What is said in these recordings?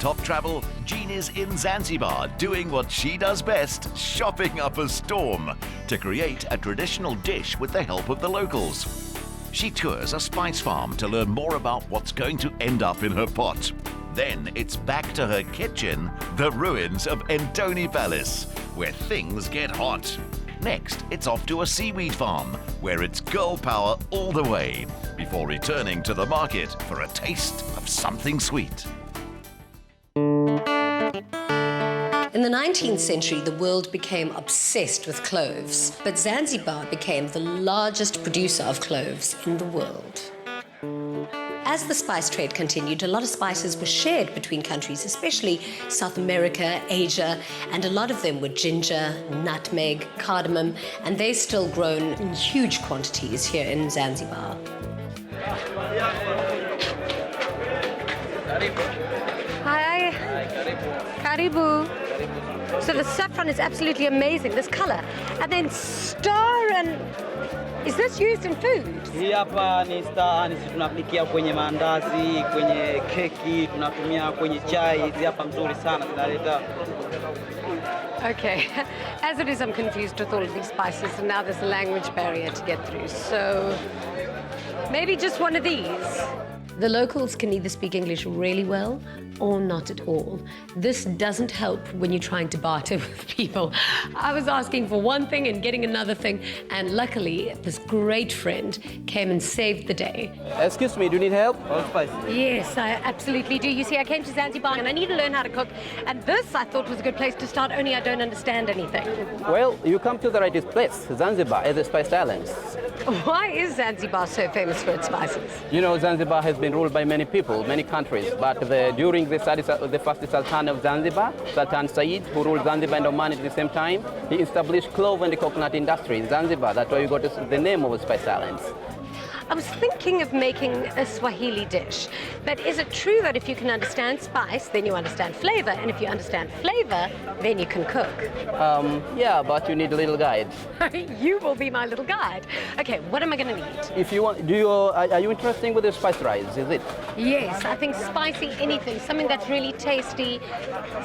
top travel, Jeannie's in Zanzibar doing what she does best, shopping up a storm to create a traditional dish with the help of the locals. She tours a spice farm to learn more about what's going to end up in her pot. Then it's back to her kitchen, the ruins of Mille Palace, where things get hot. Next, it's off to a seaweed farm, where it's girl power all the way, before returning to the market for a taste of something sweet. In the 19th century, the world became obsessed with cloves, but Zanzibar became the largest producer of cloves in the world. As the spice trade continued, a lot of spices were shared between countries, especially South America, Asia, and a lot of them were ginger, nutmeg, cardamom, and they're still grown in huge quantities here in Zanzibar. Hi. Karibu. So the saffron is absolutely amazing, this color. And then star and... Is this used in food? Hii hapa ni star, ni tunapikia kwenye maandazi, kwenye keki, tunatumia kwenye chai. Hizi hapa mzuri sana zinaleta. Okay. As it is, I'm confused with all of these spices, and now there's a language barrier to get through. So maybe just one of these. The locals can either speak English really well or not at all. This doesn't help when you're trying to barter with people. I was asking for one thing and getting another thing, and luckily this great friend came and saved the day. Excuse me, do you need help? All spice. Yes, I absolutely do. You see, I came to Zanzibar and I need to learn how to cook, and this I thought was a good place to start, only I don't understand anything. Well, you come to the right place. Zanzibar is a spice island. Why is Zanzibar so famous for its spices? You know, Zanzibar has been ruled by many people, many countries, but during the first Sultan of Zanzibar, Sultan Said, who ruled Zanzibar and Oman at the same time, he established clove and coconut industry in Zanzibar. That's why you got the name of Spice Islands. I was thinking of making a Swahili dish, but is it true that if you can understand spice, then you understand flavor, and if you understand flavor, then you can cook? Yeah, but you need a little guide. You will be my little guide. Okay, what am I going to need? If you want, are you interested with the spice rice? Is it? Yes, I think spicy anything, something that's really tasty,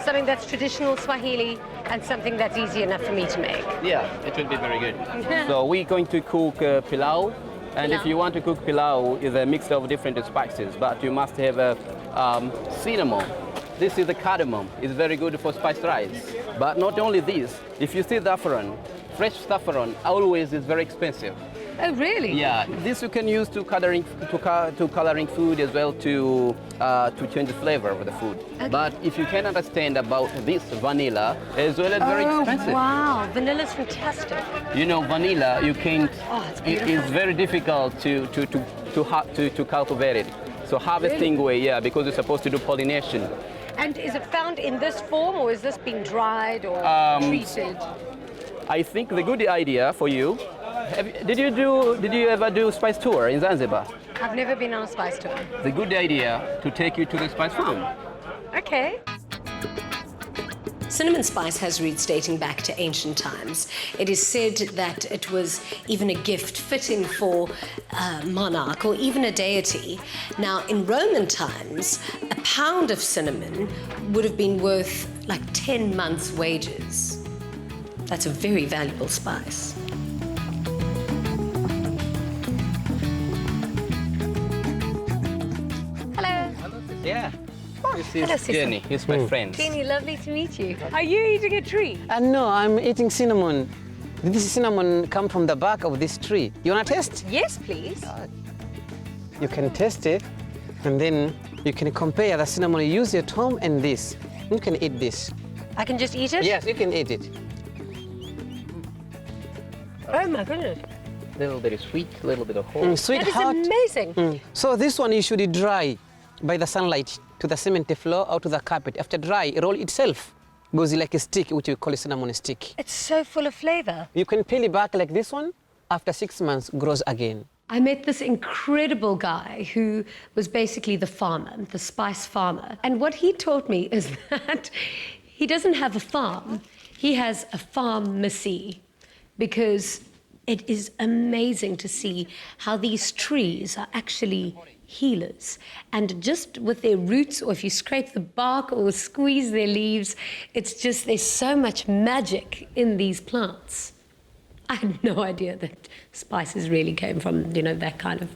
something that's traditional Swahili, and something that's easy enough for me to make. Yeah, it will be very good. So we're going to cook pilau. And if you want to cook pilau, it's a mix of different spices, but you must have a cinnamon. This is the cardamom. It's very good for spiced rice. But not only this, if you see saffron, fresh saffron always is very expensive. Oh, really? Yeah, this you can use to coloring food as well to change the flavor of the food. Okay. But if you can understand about this vanilla, as well as very expensive. Wow, vanilla's fantastic. You know, vanilla you can't. It is very difficult to cultivate it. So harvesting way, yeah, because you're supposed to do pollination. And is it found in this form, or is this being dried or treated? I think the good idea for you. Did you ever do spice tour in Zanzibar? I've never been on a spice tour. The good idea to take you to the spice farm. Okay. Cinnamon spice has roots dating back to ancient times. It is said that it was even a gift fitting for a monarch or even a deity. Now, in Roman times, a pound of cinnamon would have been worth like 10 months' wages. That's a very valuable spice. Yeah. This Hello, is Jeannie. He's my friend. Jeannie, lovely to meet you. Are you eating a tree? No, I'm eating cinnamon. This cinnamon comes from the bark of this tree. You want to taste? Yes, please. You can taste it, and then you can compare the cinnamon you use at home and this. You can eat this. I can just eat it? Yes, you can eat it. Oh, my goodness. A little bit of sweet, a little bit of hot. Sweet, that is hot. Amazing. So this one you should dry by the sunlight to the cement floor or to the carpet. After dry, it roll itself goes like a stick, which we call a cinnamon stick. It's so full of flavor. You can peel it back like this one. After 6 months, grows again. I met this incredible guy who was basically the farmer, the spice farmer. And what he taught me is that he doesn't have a farm, he has a pharmacy, because it is amazing to see how these trees are actually healers. And just with their roots, or if you scrape the bark or squeeze their leaves, it's just, there's so much magic in these plants. I had no idea that spices really came from, you know, that kind of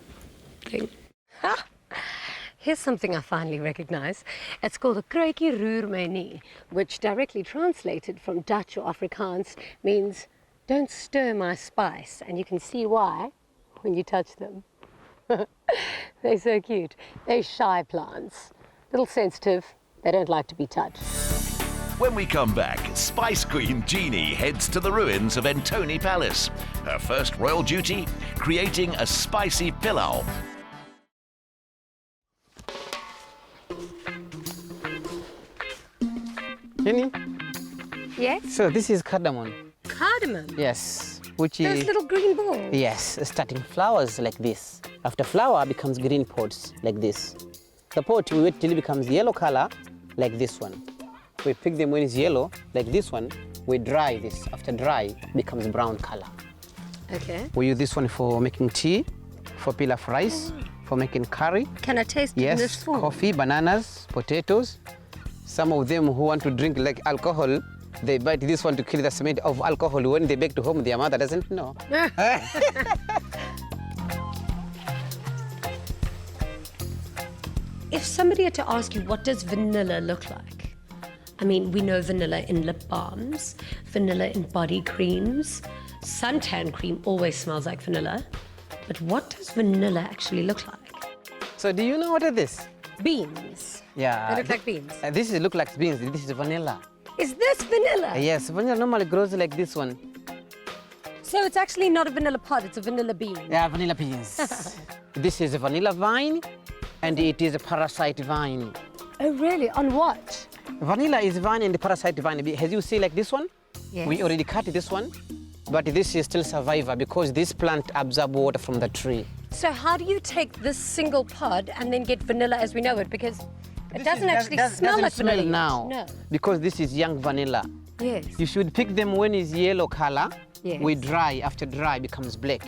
thing. Here's something I finally recognize. It's called a kruikie roer my nie, which directly translated from Dutch or Afrikaans means don't stir my spice. And you can see why when you touch them. They're so cute. They're shy plants, little sensitive. They don't like to be touched. When we come back, Spice Queen Jeannie heads to the ruins of Mille Palace. Her first royal duty, creating a spicy pilau. Jenny, Yes? so this is cardamom. Cardamom. Yes, which Those is little green balls. yes, starting flowers like this. After flower becomes green pods like this. The pot we wait till it becomes yellow color like this one. We pick them when it's yellow like this one. We dry this. After dry, becomes brown color. Okay. We use this one for making tea, for pilaf rice, for making curry. Can I taste it in this Yes, form? coffee, bananas, potatoes. Some of them who want to drink like alcohol, they bite this one to kill the smell of alcohol. When they back to home, their mother doesn't know. If somebody had to ask you, what does vanilla look like? I mean, we know vanilla in lip balms, vanilla in body creams. Suntan cream always smells like vanilla. But what does vanilla actually look like? So do you know what is this? Beans. Yeah. They look like beans. This is look like beans. This is vanilla. Is this vanilla? Yes, vanilla normally grows like this one. So it's actually not a vanilla pod, it's a vanilla bean. Yeah, vanilla beans. This is a vanilla vine, and it is a parasite vine. Oh, really? On what? Vanilla is vine and the parasite vine. As you see like this one, Yes. we already cut this one, but this is still survivor because this plant absorbs water from the tree. So how do you take this single pod and then get vanilla as we know it? Because it doesn't actually smell like vanilla yet. now. No. Because this is young vanilla. Yes. You should pick them when it's yellow color. Yes. We dry. After dry, becomes black.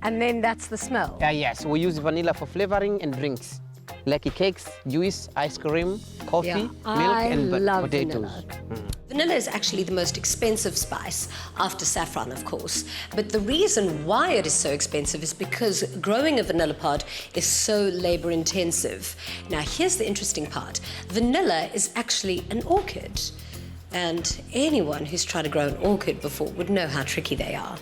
And then that's the smell. Yes, we use vanilla for flavoring and drinks, like cakes, juice, ice cream, coffee, Yeah, milk, I and love potatoes. vanilla. Vanilla is actually the most expensive spice after saffron, of course. But the reason why it is so expensive is because growing a vanilla pod is so labor intensive. Now, here's the interesting part. Vanilla is actually an orchid. And anyone who's tried to grow an orchid before would know how tricky they are,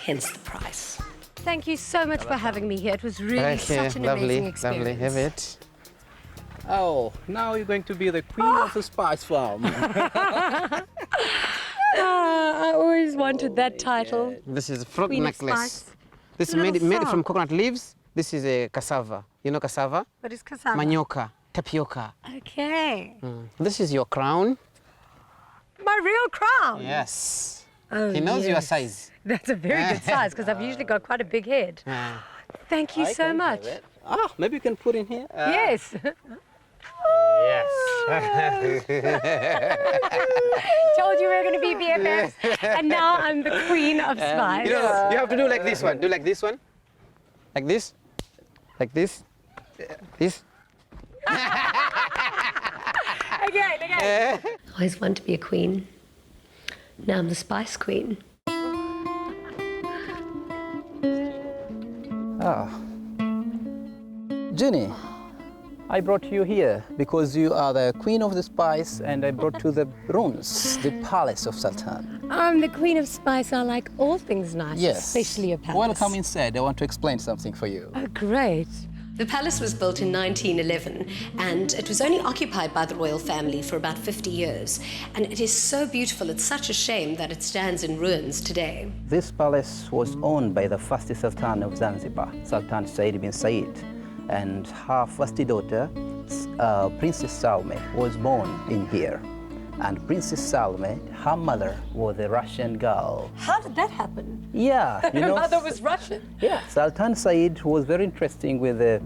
hence the price. Thank you so much for having me here. It was really such an amazing experience. Lovely, have it. Oh, now you're going to be the queen of the spice farm. I always wanted that title. This is a fruit Queen of necklace. spice. This is Little made frog. from coconut leaves. This is a cassava. You know cassava? What is cassava? Manioca, tapioca. Okay. This is your crown. My real crown. Yes. Oh, He knows your yes. size. That's a very good size because I've usually got quite a big head. Thank you I so can much. have it. Ah, maybe you can put in here. Yes. Yes. Told you we were going to be BFFs, and now I'm the queen of spice. You have to do like this one. Do like this one. Like this. Like this. This. Again. I always wanted to be a queen. Now I'm the spice queen. Jeannie, I brought you here because you are the queen of the spice, and I brought you the ruins, the palace of Sultan. I'm the queen of spice. I like all things nice, especially a palace. Welcome inside. I want to explain something for you. Oh, great. The palace was built in 1911 and it was only occupied by the royal family for about 50 years. And it is so beautiful, it's such a shame that it stands in ruins today. This palace was owned by the first Sultan of Zanzibar, Sultan Said bin Said, and her first daughter, Princess Salome, was born in here. And Princess Salome, her mother, was a Russian girl. How did that happen? Yeah, you Her know. mother was Russian. Yeah, Sultan Said was very interesting with the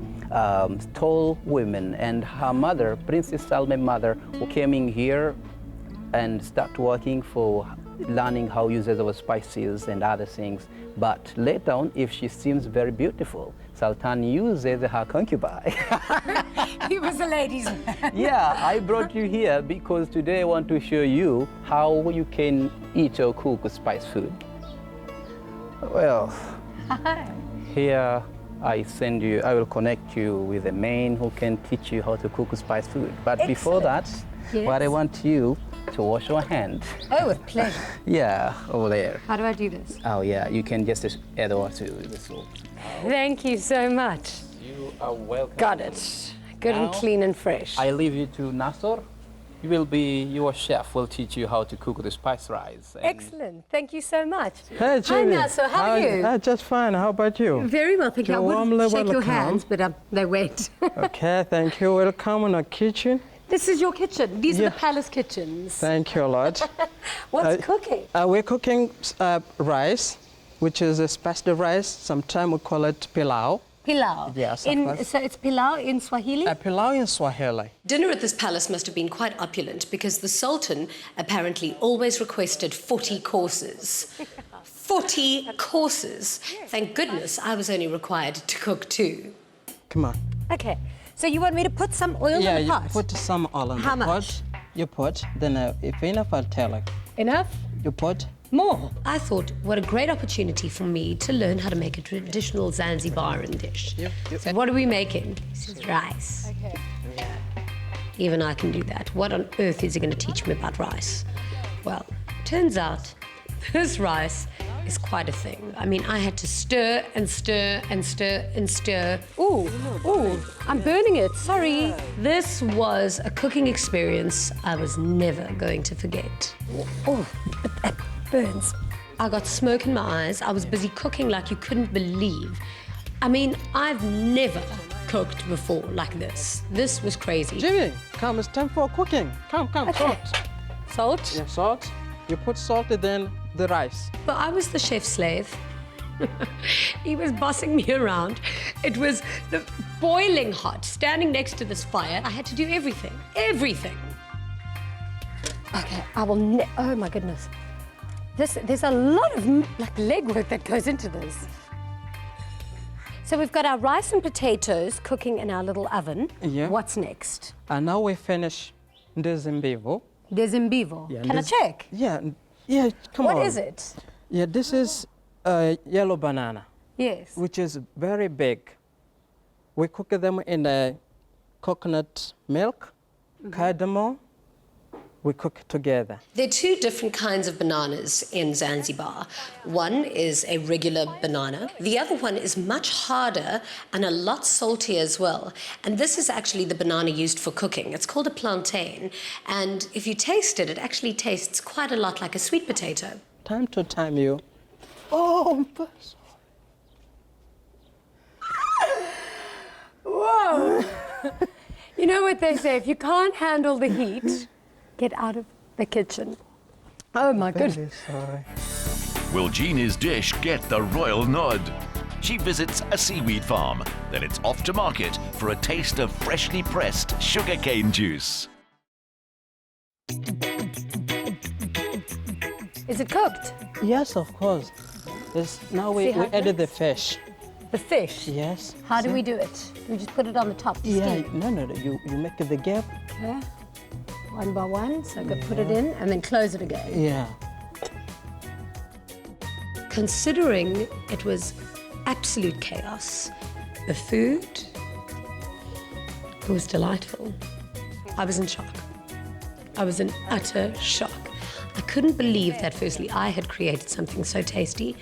tall women, and her mother, Princess Salome's mother, who came in here and started working for learning how uses our spices and other things. But later on, if she seems very beautiful, Sultan uses her concubine. He was a ladies' man. Yeah, I brought you here because today I want to show you how you can eat or cook spice food. Well, here I will connect you with a man who can teach you how to cook spice food. But before that, Yes. what I want you to wash your hand. Oh, with pleasure. Yeah, over there. How do I do this? Oh yeah, you can just add water to the soup. Thank you so much. You are welcome. Got it. Good and Now, clean and fresh. I leave you to Nasser. Your chef will teach you how to cook the spice rice. And Excellent. Thank you so much. Hey, Hi, Jeannie. Nasser. How are you? Just fine. How about you? Very well, thank you. I You're would warmly shake your welcome. hands, but they wait. Okay, thank you. Welcome in our kitchen. This is your kitchen. These are Yeah. the palace kitchens. Thank you a lot. What's cooking? We're cooking rice, which is a spiced rice. Sometimes we call it pilau. Pilau. Yes, of course. So it's pilau in Swahili? Pilau in Swahili. Dinner at this palace must have been quite opulent because the Sultan apparently always requested 40 courses. 40 courses. Thank goodness I was only required to cook 2. Come on. Okay. So you want me to put some oil Yeah, in the you pot? put some oil in How the much? pot. You put, then if enough, I'll tell you. Enough? You put. More. I thought, what a great opportunity for me to learn how to make a traditional Zanzibaran dish. So what are we making? This is rice. Okay. Even I can do that. What on earth is he going to teach me about rice? Well, turns out this rice is quite a thing. I mean, I had to stir and stir and stir and stir. Ooh, I'm burning it. Sorry. This was a cooking experience I was never going to forget. Oh, it burns. I got smoke in my eyes. I was busy cooking like you couldn't believe. I mean, I've never cooked before like this. This was crazy. Jimmy, come, it's time for cooking. Come, Okay. salt. Salt? Yeah, salt. You put salt and then the rice. But I was the chef's slave. He was bossing me around. It was boiling hot, standing next to this fire. I had to do everything. Everything. Okay, I will. Oh my goodness. There's a lot of like legwork that goes into this. So we've got our rice and potatoes cooking in our little oven. Yeah. What's next? And now we finish this in vivo. There's in vivo. Yeah, Can I this- check? Yeah, come on. What is it? Yeah, this is a yellow banana, Yes. which is very big. We cook them in a coconut milk, cardamom. We cook together. There are 2 different kinds of bananas in Zanzibar. One is a regular banana. The other one is much harder and a lot saltier as well. And this is actually the banana used for cooking. It's called a plantain. And if you taste it, it actually tastes quite a lot like a sweet potato. Time to time you. Oh, Whoa! You know what they say, if you can't handle the heat, get out of the kitchen. Oh my goodness. sorry. Will Jeannie's dish get the royal nod? She visits a seaweed farm, then it's off to market for a taste of freshly pressed sugarcane juice. Is it cooked? Yes, of course. Now we See how it added the looks? fish. The fish? Yes. How do See? we do it? We just put it on the top to Yeah, steam. no. You make the gap. Okay. One by one, so I could put it in and then close it again. Yeah. Considering it was absolute chaos, the food, it was delightful. I was in shock. I was in utter shock. I couldn't believe that, firstly, I had created something so tasty,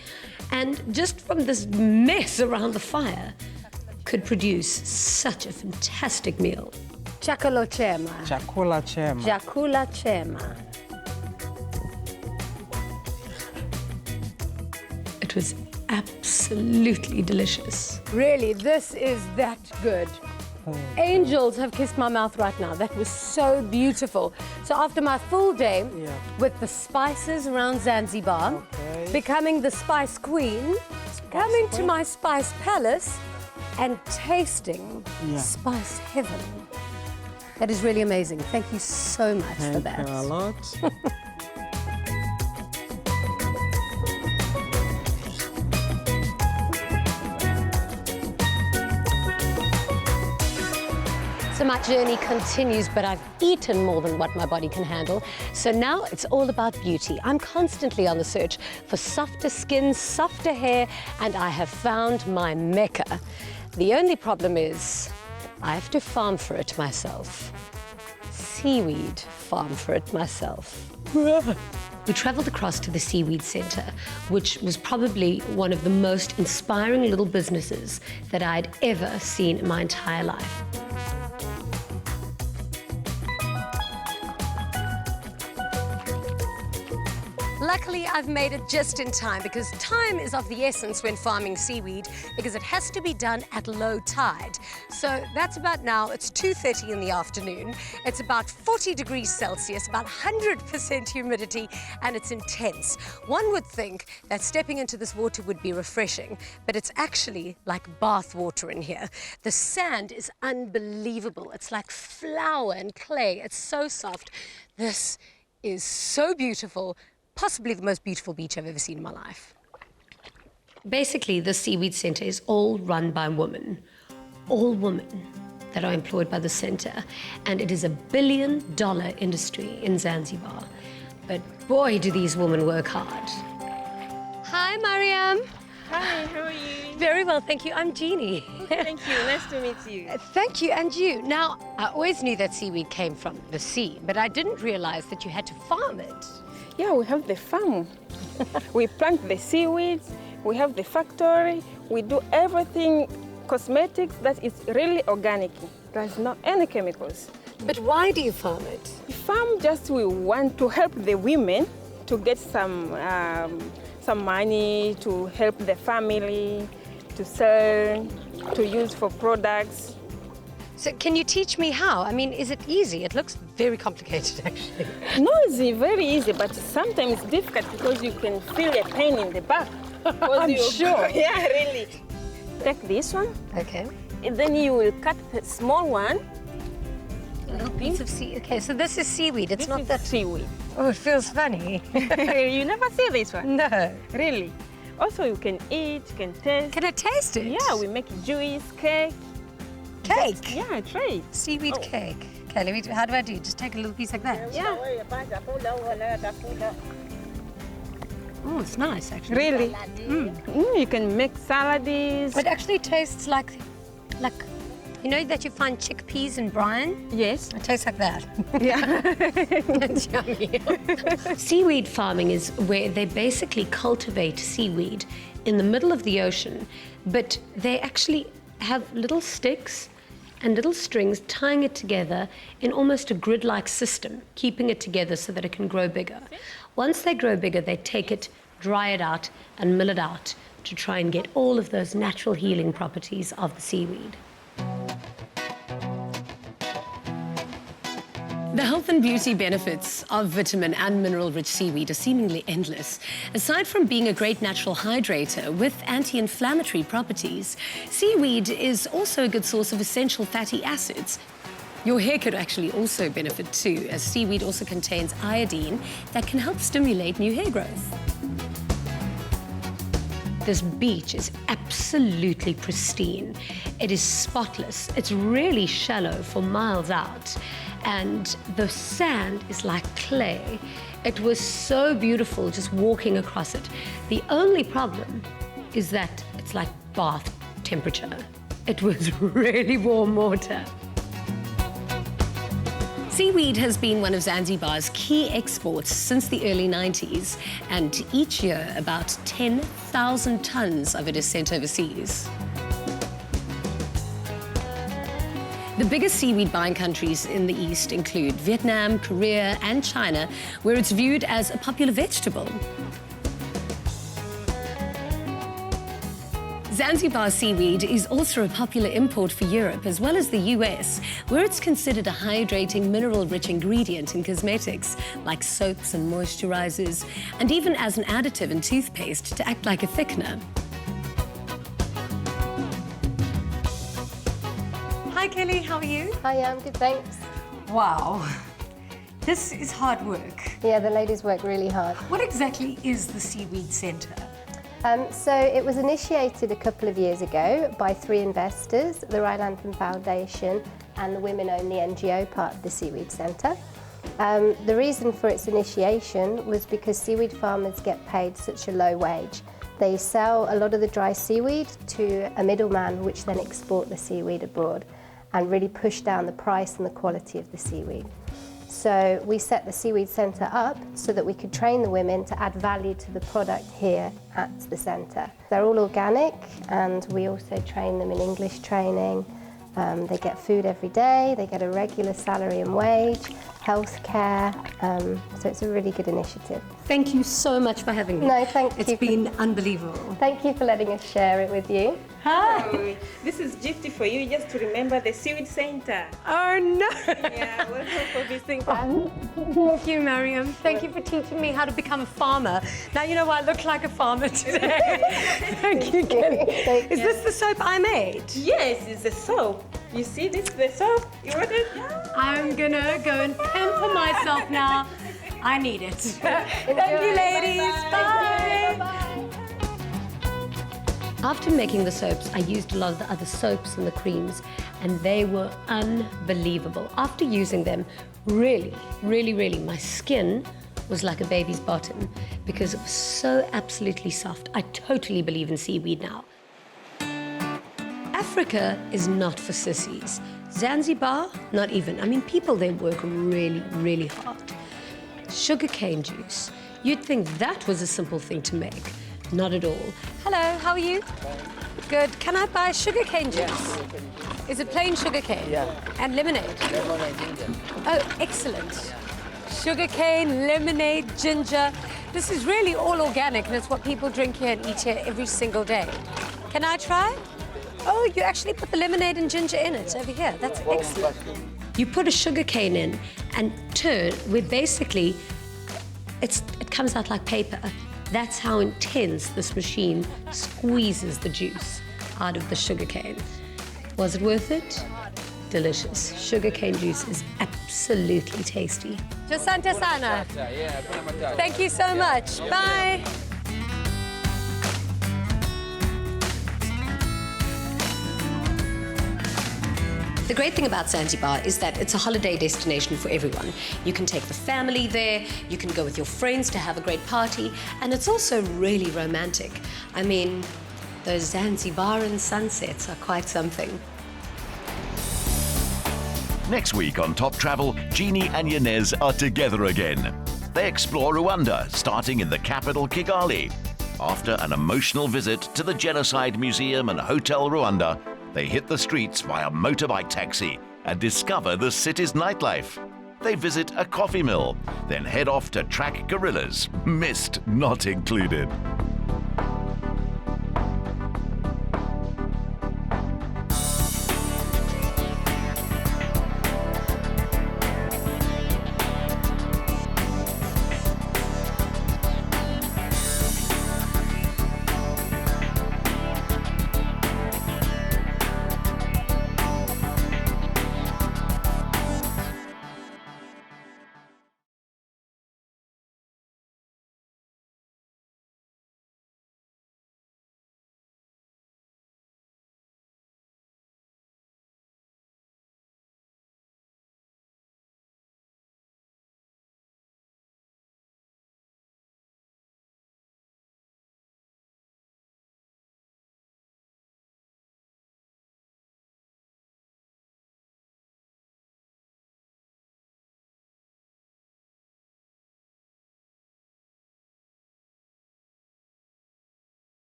and just from this mess around the fire, could produce such a fantastic meal. Chakula chema. Chakula chema. Chakula chema. It was absolutely delicious. Really, this is that good. Angels have kissed my mouth right now. That was so beautiful. So after my full day with the spices around Zanzibar, becoming the spice queen, coming to my spice palace and tasting spice heaven. That is really amazing. Thank you so much for that. Thank you a lot. my journey continues, but I've eaten more than what my body can handle. So now it's all about beauty. I'm constantly on the search for softer skin, softer hair, and I have found my mecca. The only problem is I have to farm for it myself. Seaweed farm for it myself. We travelled across to the Seaweed Center, which was probably one of the most inspiring little businesses that I'd ever seen in my entire life. Luckily, I've made it just in time because time is of the essence when farming seaweed because it has to be done at low tide. So that's about now. It's 2:30 in the afternoon. It's about 40 degrees Celsius, about 100% humidity, and it's intense. One would think that stepping into this water would be refreshing, but it's actually like bath water in here. The sand is unbelievable. It's like flour and clay. It's so soft. This is so beautiful. Possibly the most beautiful beach I've ever seen in my life. Basically, the Seaweed Center is all run by women, all women that are employed by the center, and it is a $1 billion industry in Zanzibar. But boy, do these women work hard. Hi, Mariam. Hi, how are you? Very well, thank you. I'm Jeannie. Thank you, nice to meet you. Thank you, and you. Now, I always knew that seaweed came from the sea, but I didn't realize that you had to farm it. Yeah, we have the farm. We plant the seaweeds, we have the factory, we do everything cosmetics that is really organic. There's not any chemicals. But why do you farm it? We farm just we want to help the women to get some money to help the family, to sell, to use for products. So can you teach me how? I mean, is it easy? It looks very complicated, actually. No, it's very easy, but sometimes it's difficult because you can feel a pain in the back. I'm sure. Yeah, really. Take this one. Okay. And then you will cut the small one. A little piece of sea. Okay, so this is seaweed. It's not that seaweed. Oh, it feels funny. You never see this one? No. Really. Also, you can eat, you can taste. Can I taste it? Yeah, we make juice, cake. Cake? Yeah, try it. Seaweed cake. Okay, let me do, how do I do? Just take a little piece like that? Yeah. Oh, it's nice, actually. Really? You can make salads. It actually tastes like, you know that you find chickpeas in brine? Yes. It tastes like that. Yeah. It's yummy. Seaweed farming is where they basically cultivate seaweed in the middle of the ocean, but they actually have little sticks and little strings tying it together in almost a grid-like system, keeping it together so that it can grow bigger. Once they grow bigger, they take it, dry it out, and mill it out to try and get all of those natural healing properties of the seaweed. The health and beauty benefits of vitamin and mineral-rich seaweed are seemingly endless. Aside from being a great natural hydrator with anti-inflammatory properties, seaweed is also a good source of essential fatty acids. Your hair could actually also benefit too, as seaweed also contains iodine that can help stimulate new hair growth. This beach is absolutely pristine. It is spotless. It's really shallow for miles out. And the sand is like clay. It was so beautiful just walking across it. The only problem is that it's like bath temperature. It was really warm water. Seaweed has been one of Zanzibar's key exports since the early 90s, and each year about 10,000 tons of it is sent overseas. The biggest seaweed buying countries in the East include Vietnam, Korea, and China, where it's viewed as a popular vegetable. Zanzibar seaweed is also a popular import for Europe as well as the US, where it's considered a hydrating, mineral-rich ingredient in cosmetics like soaps and moisturizers, and even as an additive in toothpaste to act like a thickener. Hi Kelly, how are you? Hi, I'm good, thanks. Wow, this is hard work. Yeah, the ladies work really hard. What exactly is the Seaweed Center? So it was initiated a couple of years ago by 3 investors, the Rhinelander Foundation, and the women-owned the NGO part of the Seaweed Center. The reason for its initiation was because seaweed farmers get paid such a low wage. They sell a lot of the dry seaweed to a middleman, which then export the seaweed abroad and really push down the price and the quality of the seaweed. So we set the Seaweed Center up so that we could train the women to add value to the product here at the center. They're all organic, and we also train them in English training. They get food every day, they get a regular salary and wage, health care, so it's a really good initiative. Thank you so much for having me. No, thank you. It's been unbelievable. Thank you for letting us share it with you. Oh, this is gift for you, just to remember the Seaweed Center. Oh no! Yeah, welcome for visiting. Thank you, Mariam. Thank you for teaching me how to become a farmer. Now you know why I look like a farmer today. Thank you, Kelly. Is this the soap I made? Yes, it's a soap. You see this, the soap? You want it? I'm gonna go and pamper myself now. I need it. Thank you, ladies. Bye. After making the soaps, I used a lot of the other soaps and the creams, and they were unbelievable. After using them, really, my skin was like a baby's bottom because it was so absolutely soft. I totally believe in seaweed now. Africa is not for sissies. Zanzibar, not even. I mean, people there work really hard. Sugarcane juice. You'd think that was a simple thing to make. Not at all. Hello, how are you? Good. Can I buy sugarcane juice? Yes. Is it plain sugarcane? Yeah. And lemonade? Lemonade, ginger. Oh, excellent. Sugarcane, lemonade, ginger. This is really all organic, and it's what people drink here and eat here every single day. Can I try? Oh, you actually put the lemonade and ginger in it over here. That's excellent. You put a sugarcane in and turn, where basically it comes out like paper. That's how intense this machine squeezes the juice out of the sugarcane. Was it worth it? Delicious. Sugarcane juice is absolutely tasty. Asante sana. Thank you so much. Bye. The great thing about Zanzibar is that it's a holiday destination for everyone. You can take the family there, you can go with your friends to have a great party, and it's also really romantic. I mean, those Zanzibaran sunsets are quite something. Next week on Top Travel, Jeannie and Janez are together again. They explore Rwanda, starting in the capital, Kigali. After an emotional visit to the Genocide Museum and Hotel Rwanda, they hit the streets via motorbike taxi and discover the city's nightlife. They visit a coffee mill, then head off to track gorillas, mist not included.